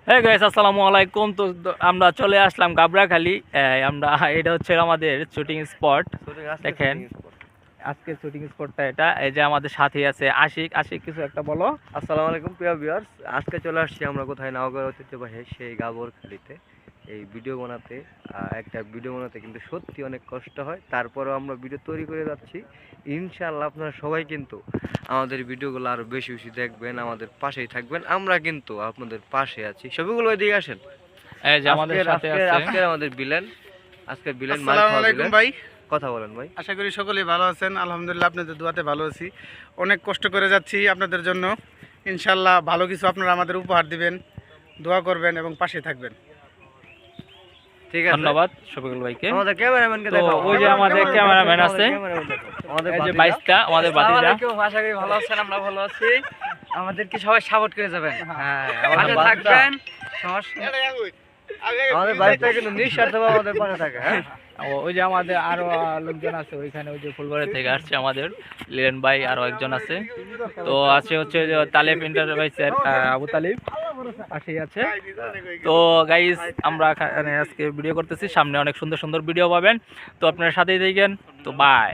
হ্যাঁ গাইস, আসসালামু আলাইকুম। তো আমরা চলে আসলাম গাবড়াখালী। আমরা এটা হচ্ছে আমাদের শুটিং স্পট। দেখেন আজকে শুটিং স্পটটা এটা। এই যে আমাদের সাথে আছে আশিক। আশিক, কিছু একটা বলো। আসসালামু আলাইকুম প্রিয় ভিউয়ার্স, আজকে চলে আসছি আমরা কোথায়, নওগাঁর ঐতিহ্যবাহী সেই গাবরখালিতে এই ভিডিও বানাতে। একটা ভিডিও বানাতে কিন্তু সত্যি অনেক কষ্ট হয়, তারপরেও আমরা ভিডিও তৈরি করে যাচ্ছি। ইনশাআল্লাহ আপনারা সবাই কিন্তু আমাদের ভিডিওগুলো আরো বেশি বেশি দেখবেন, আমাদের পাশেই থাকবেন। আমরা কিন্তু আপনাদের পাশে আছি। সবগুলো এদিকে আসেন। এই যে আমাদের সাথে আছে আজকে আমাদের ভিলেন, আসসালামু আলাইকুম ভাই। কথা বলেন ভাই। আশা করি সকলেই ভালো আছেন। আলহামদুলিল্লাহ, আপনাদের দোয়াতে ভালো আছি। অনেক কষ্ট করে যাচ্ছি আপনাদের জন্য। ইনশাল্লাহ ভালো কিছু আপনারা আমাদের উপহার দিবেন, দোয়া করবেন এবং পাশে থাকবেন। ঠিক আছে, ধন্যবাদ শফিকুল ভাইকে। আমাদের ক্যামেরাম্যানকে তো দেখাও। ওই যে আমাদের ক্যামেরাম্যান আছে, আমাদের এই যে বাইশটা আমাদের বাতিজা। আশা করি ভালো আছেন, আমরা ভালো আছি। আমাদেরকে সবাই সাপোর্ট করে যাবেন, হ্যাঁ, পাশে থাকবেন। সমস্যা আমাদের বাইকটা কিন্তু নিঃস্বার্থভাবে আমাদের পাশে থাকে। হ্যাঁ, ওই যে আমাদের আরো লোকজন আছে ওইখানে, ওই যে ফুলবাড়ি থেকে আসছে আমাদের লিলেন ভাই, আরো একজন আছে। তো আছে হচ্ছে যে তালেব ইন্টারপ্রাইজের আবু তালিব পাশেই আছে। তো গাইস, আমরা আজকে ভিডিও করতেছি, সামনে অনেক সুন্দর সুন্দর ভিডিও পাবেন। তো আপনারা সাথেই দেখেন। তো বাই।